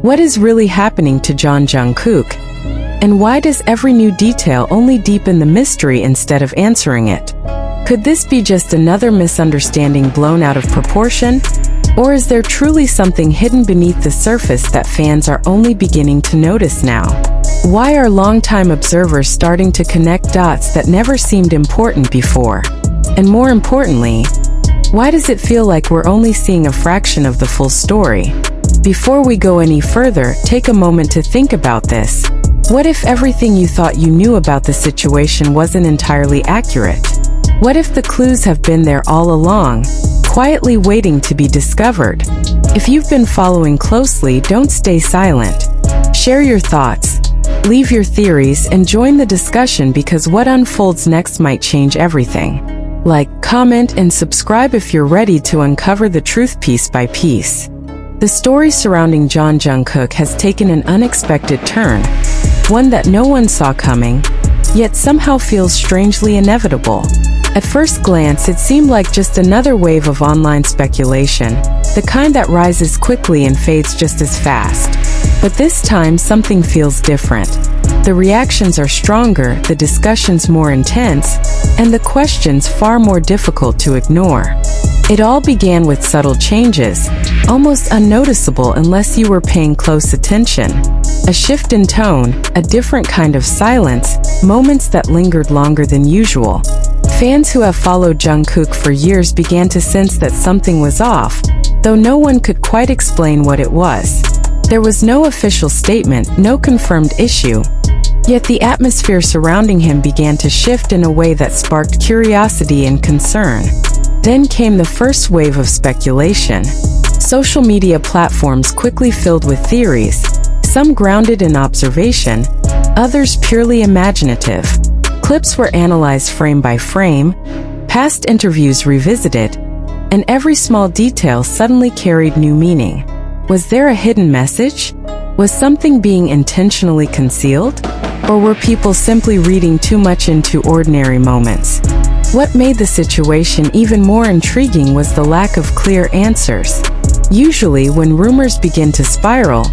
What is really happening to Jungkook? And why does every new detail only deepen the mystery instead of answering it? Could this be just another misunderstanding blown out of proportion? Or is there truly something hidden beneath the surface that fans are only beginning to notice now? Why are longtime observers starting to connect dots that never seemed important before? And more importantly, why does it feel like we're only seeing a fraction of the full story? Before we go any further, take a moment to think about this. What if everything you thought you knew about the situation wasn't entirely accurate? What if the clues have been there all along, quietly waiting to be discovered? If you've been following closely, don't stay silent. Share your thoughts, leave your theories, and join the discussion because what unfolds next might change everything. Like, comment, and subscribe if you're ready to uncover the truth piece by piece. The story surrounding Jungkook has taken an unexpected turn, one that no one saw coming, yet somehow feels strangely inevitable. At first glance, it seemed like just another wave of online speculation, the kind that rises quickly and fades just as fast. But this time, something feels different. The reactions are stronger, the discussions more intense, and the questions far more difficult to ignore. It all began with subtle changes, almost unnoticeable unless you were paying close attention. A shift in tone, a different kind of silence, moments that lingered longer than usual. Fans who have followed Jungkook for years began to sense that something was off, though no one could quite explain what it was. There was no official statement, no confirmed issue. Yet the atmosphere surrounding him began to shift in a way that sparked curiosity and concern. Then came the first wave of speculation. Social media platforms quickly filled with theories, some grounded in observation, others purely imaginative. Clips were analyzed frame by frame, past interviews revisited, and every small detail suddenly carried new meaning. Was there a hidden message? Was something being intentionally concealed? Or were people simply reading too much into ordinary moments? What made the situation even more intriguing was the lack of clear answers. Usually, when rumors begin to spiral,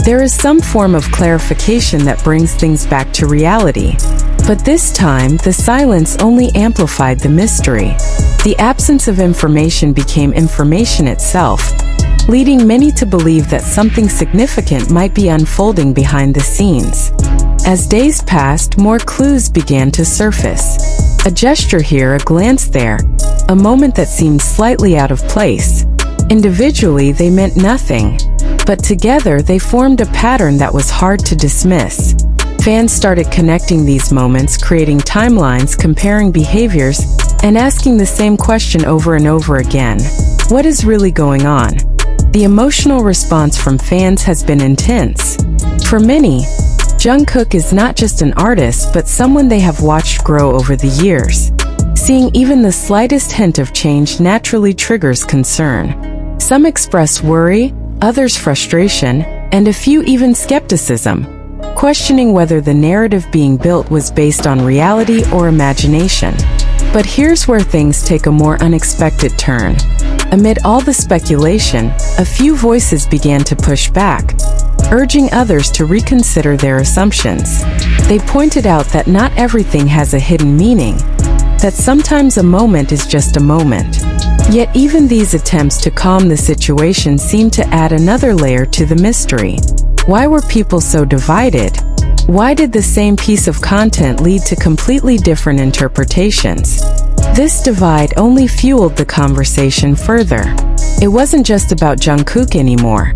there is some form of clarification that brings things back to reality. But this time, the silence only amplified the mystery. The absence of information became information itself, leading many to believe that something significant might be unfolding behind the scenes. As days passed, more clues began to surface. A gesture here, a glance there, a moment that seemed slightly out of place. Individually, they meant nothing, but together they formed a pattern that was hard to dismiss. Fans started connecting these moments, creating timelines, comparing behaviors, and asking the same question over and over again. What is really going on? The emotional response from fans has been intense. For many, Jungkook is not just an artist but someone they have watched grow over the years. Seeing even the slightest hint of change naturally triggers concern. Some express worry, others frustration, and a few even skepticism, questioning whether the narrative being built was based on reality or imagination. But here's where things take a more unexpected turn. Amid all the speculation, a few voices began to push back, urging others to reconsider their assumptions. They pointed out that not everything has a hidden meaning, that sometimes a moment is just a moment. Yet even these attempts to calm the situation seemed to add another layer to the mystery. Why were people so divided? Why did the same piece of content lead to completely different interpretations? This divide only fueled the conversation further. It wasn't just about Jungkook anymore.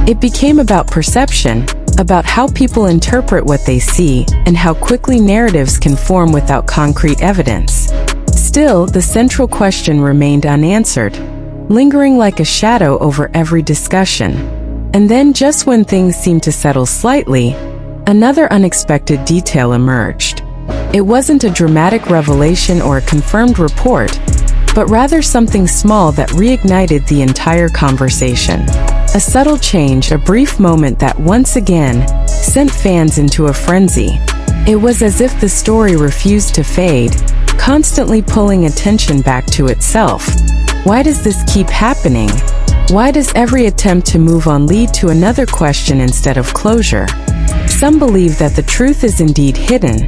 It became about perception, about how people interpret what they see, and how quickly narratives can form without concrete evidence. Still, the central question remained unanswered, lingering like a shadow over every discussion. And then, just when things seemed to settle slightly, another unexpected detail emerged. It wasn't a dramatic revelation or a confirmed report, but rather something small that reignited the entire conversation. A subtle change, a brief moment that once again sent fans into a frenzy. It was as if the story refused to fade, constantly pulling attention back to itself. Why does this keep happening? Why does every attempt to move on lead to another question instead of closure? Some believe that the truth is indeed hidden,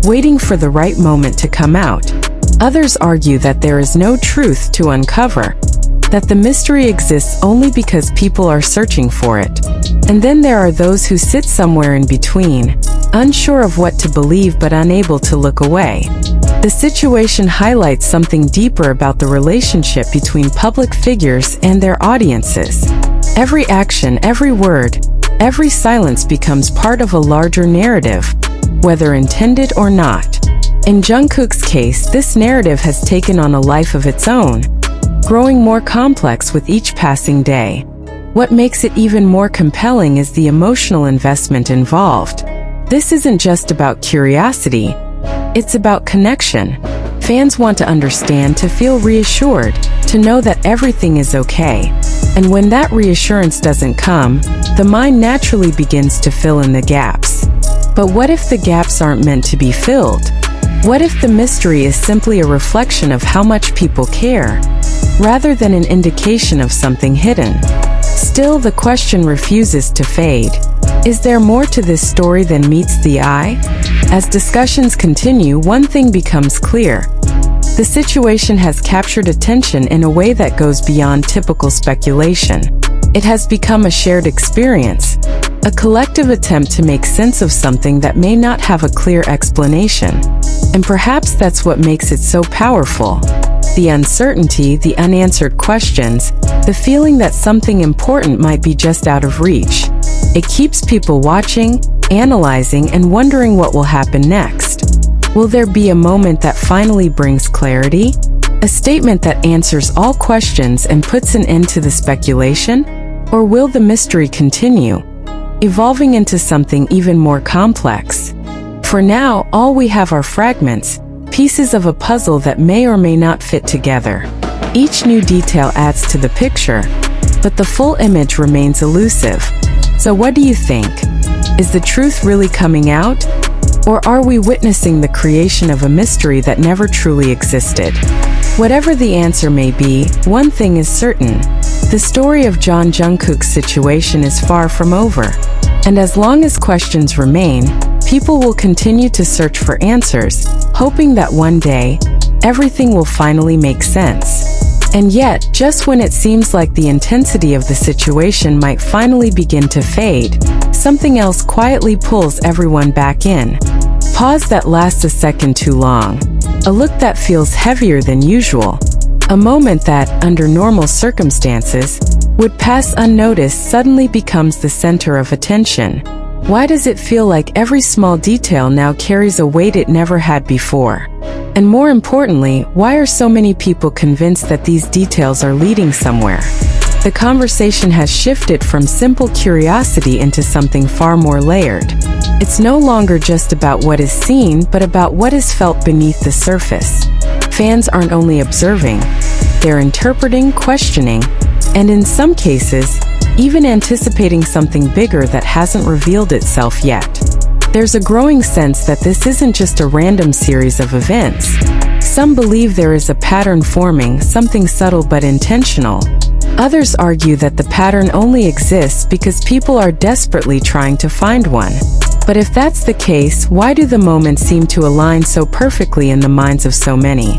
waiting for the right moment to come out. Others argue that there is no truth to uncover, that the mystery exists only because people are searching for it. And then there are those who sit somewhere in between, unsure of what to believe but unable to look away. The situation highlights something deeper about the relationship between public figures and their audiences. Every action, every word, every silence becomes part of a larger narrative, whether intended or not. In Jungkook's case, this narrative has taken on a life of its own, growing more complex with each passing day. What makes it even more compelling is the emotional investment involved. This isn't just about curiosity, it's about connection. Fans want to understand, to feel reassured, to know that everything is okay. And when that reassurance doesn't come, the mind naturally begins to fill in the gaps. But what if the gaps aren't meant to be filled? What if the mystery is simply a reflection of how much people care, rather than an indication of something hidden? Still, the question refuses to fade. Is there more to this story than meets the eye? As discussions continue, one thing becomes clear. The situation has captured attention in a way that goes beyond typical speculation. It has become a shared experience, a collective attempt to make sense of something that may not have a clear explanation. And perhaps that's what makes it so powerful. The uncertainty, the unanswered questions, the feeling that something important might be just out of reach. It keeps people watching, analyzing, and wondering what will happen next. Will there be a moment that finally brings clarity? A statement that answers all questions and puts an end to the speculation? Or will the mystery continue, evolving into something even more complex? For now, all we have are fragments, pieces of a puzzle that may or may not fit together. Each new detail adds to the picture, but the full image remains elusive. So what do you think? Is the truth really coming out? Or are we witnessing the creation of a mystery that never truly existed? Whatever the answer may be, one thing is certain. The story of Jungkook's situation is far from over. And as long as questions remain, people will continue to search for answers, hoping that one day, everything will finally make sense. And yet, just when it seems like the intensity of the situation might finally begin to fade, something else quietly pulls everyone back in. Pause that lasts a second too long. A look that feels heavier than usual. A moment that, under normal circumstances, would pass unnoticed suddenly becomes the center of attention. Why does it feel like every small detail now carries a weight it never had before? And more importantly, why are so many people convinced that these details are leading somewhere? The conversation has shifted from simple curiosity into something far more layered. It's no longer just about what is seen, but about what is felt beneath the surface. Fans aren't only observing, they're interpreting, questioning, and in some cases, even anticipating something bigger that hasn't revealed itself yet. There's a growing sense that this isn't just a random series of events. Some believe there is a pattern forming, something subtle but intentional. Others argue that the pattern only exists because people are desperately trying to find one. But if that's the case, why do the moments seem to align so perfectly in the minds of so many?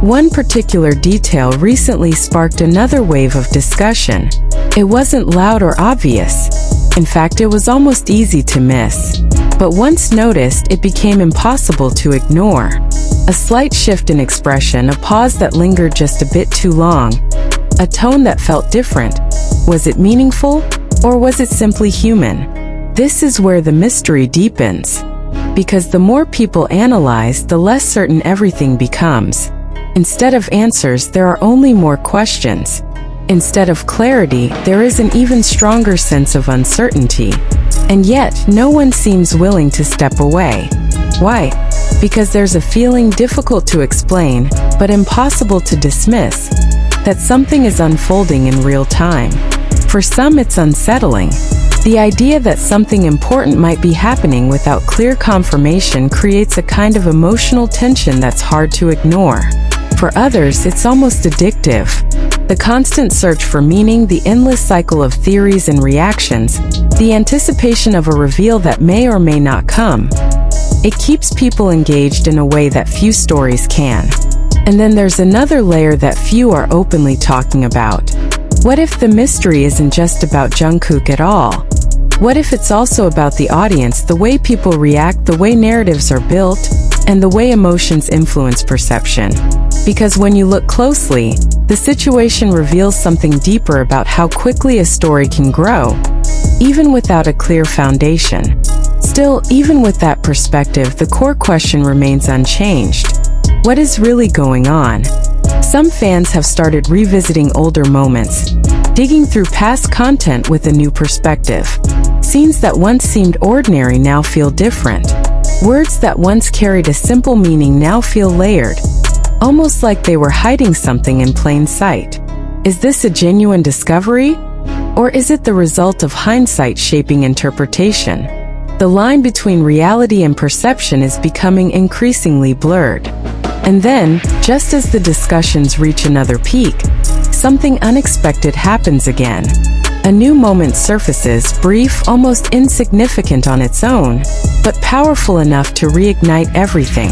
One particular detail recently sparked another wave of discussion. It wasn't loud or obvious. In fact, it was almost easy to miss. But once noticed, it became impossible to ignore. A slight shift in expression, a pause that lingered just a bit too long, a tone that felt different. Was it meaningful, or was it simply human? This is where the mystery deepens. Because the more people analyze, the less certain everything becomes. Instead of answers, there are only more questions. Instead of clarity, there is an even stronger sense of uncertainty. And yet, no one seems willing to step away. Why? Because there's a feeling difficult to explain, but impossible to dismiss, that something is unfolding in real time. For some, it's unsettling. The idea that something important might be happening without clear confirmation creates a kind of emotional tension that's hard to ignore. For others, it's almost addictive. The constant search for meaning, the endless cycle of theories and reactions, the anticipation of a reveal that may or may not come. It keeps people engaged in a way that few stories can. And then there's another layer that few are openly talking about. What if the mystery isn't just about Jungkook at all? What if it's also about the audience, the way people react, the way narratives are built, and the way emotions influence perception? Because when you look closely, the situation reveals something deeper about how quickly a story can grow, even without a clear foundation. Still, even with that perspective, the core question remains unchanged. What is really going on? Some fans have started revisiting older moments, digging through past content with a new perspective. Scenes that once seemed ordinary now feel different. Words that once carried a simple meaning now feel layered, almost like they were hiding something in plain sight. Is this a genuine discovery? Or is it the result of hindsight shaping interpretation? The line between reality and perception is becoming increasingly blurred. And then, just as the discussions reach another peak, something unexpected happens again. A new moment surfaces, brief, almost insignificant on its own, but powerful enough to reignite everything.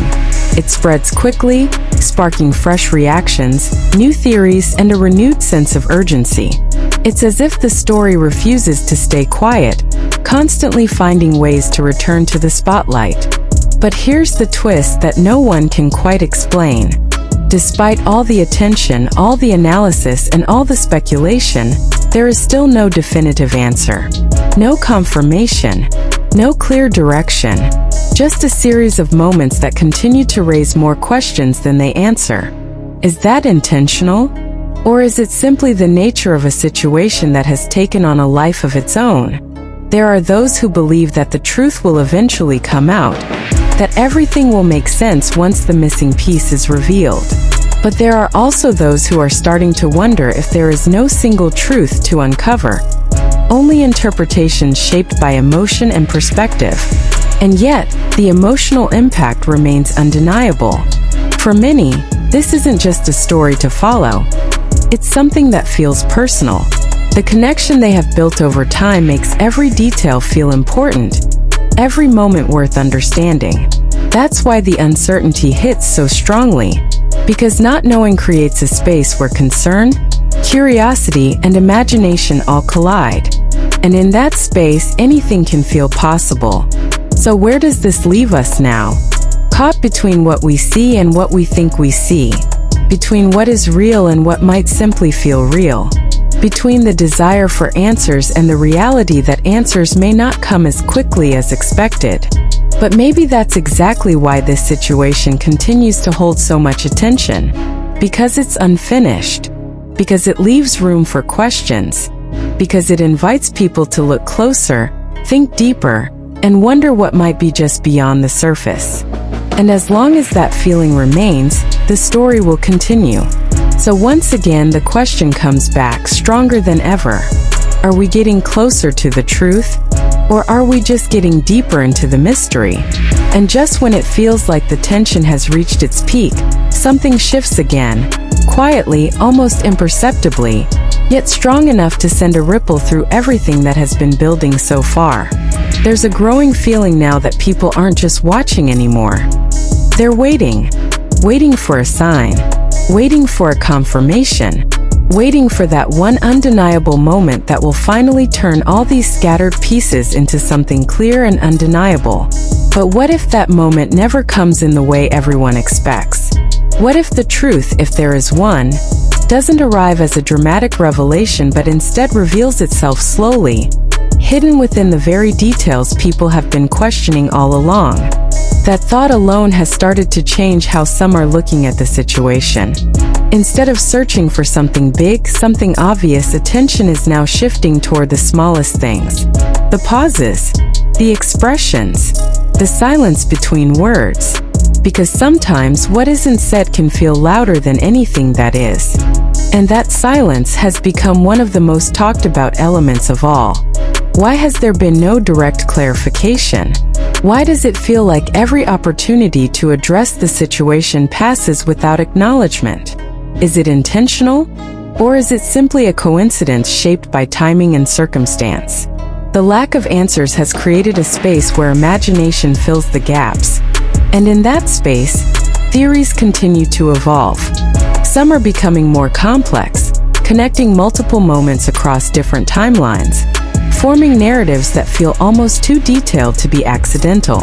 It spreads quickly, sparking fresh reactions, new theories, and a renewed sense of urgency. It's as if the story refuses to stay quiet, constantly finding ways to return to the spotlight. But here's the twist that no one can quite explain. Despite all the attention, all the analysis, and all the speculation, there is still no definitive answer. No confirmation, no clear direction, just a series of moments that continue to raise more questions than they answer. Is that intentional? Or is it simply the nature of a situation that has taken on a life of its own? There are those who believe that the truth will eventually come out, that everything will make sense once the missing piece is revealed. But there are also those who are starting to wonder if there is no single truth to uncover, only interpretations shaped by emotion and perspective. And yet, the emotional impact remains undeniable. For many, this isn't just a story to follow. It's something that feels personal. The connection they have built over time makes every detail feel important, every moment worth understanding. That's why the uncertainty hits so strongly, because not knowing creates a space where concern, curiosity, and imagination all collide. And in that space, anything can feel possible. So where does this leave us now? Caught between what we see and what we think we see. Between what is real and what might simply feel real. Between the desire for answers and the reality that answers may not come as quickly as expected. But maybe that's exactly why this situation continues to hold so much attention. Because it's unfinished. Because it leaves room for questions. Because it invites people to look closer, think deeper, and wonder what might be just beyond the surface. And as long as that feeling remains, the story will continue. So once again, the question comes back, stronger than ever. Are we getting closer to the truth? Or are we just getting deeper into the mystery? And just when it feels like the tension has reached its peak, something shifts again, quietly, almost imperceptibly, yet strong enough to send a ripple through everything that has been building so far. There's a growing feeling now that people aren't just watching anymore. They're waiting for a sign, waiting for a confirmation, waiting for that one undeniable moment that will finally turn all these scattered pieces into something clear and undeniable. But what if that moment never comes in the way everyone expects? What if the truth, if there is one, doesn't arrive as a dramatic revelation but instead reveals itself slowly, hidden within the very details people have been questioning all along? That thought alone has started to change how some are looking at the situation. Instead of searching for something big, something obvious, attention is now shifting toward the smallest things. The pauses, the expressions, the silence between words. Because sometimes what isn't said can feel louder than anything that is. And that silence has become one of the most talked about elements of all. Why has there been no direct clarification? Why does it feel like every opportunity to address the situation passes without acknowledgement? Is it intentional? Or is it simply a coincidence shaped by timing and circumstance? The lack of answers has created a space where imagination fills the gaps. And in that space, theories continue to evolve. Some are becoming more complex, connecting multiple moments across different timelines, forming narratives that feel almost too detailed to be accidental.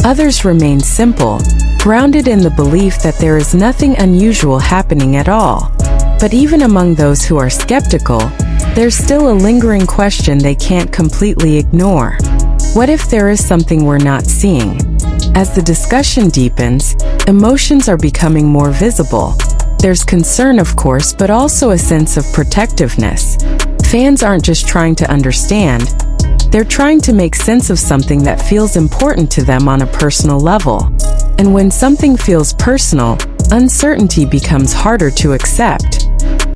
Others remain simple, grounded in the belief that there is nothing unusual happening at all. But even among those who are skeptical, there's still a lingering question they can't completely ignore. What if there is something we're not seeing? As the discussion deepens, emotions are becoming more visible. There's concern, of course, but also a sense of protectiveness. Fans aren't just trying to understand, they're trying to make sense of something that feels important to them on a personal level. And when something feels personal, uncertainty becomes harder to accept.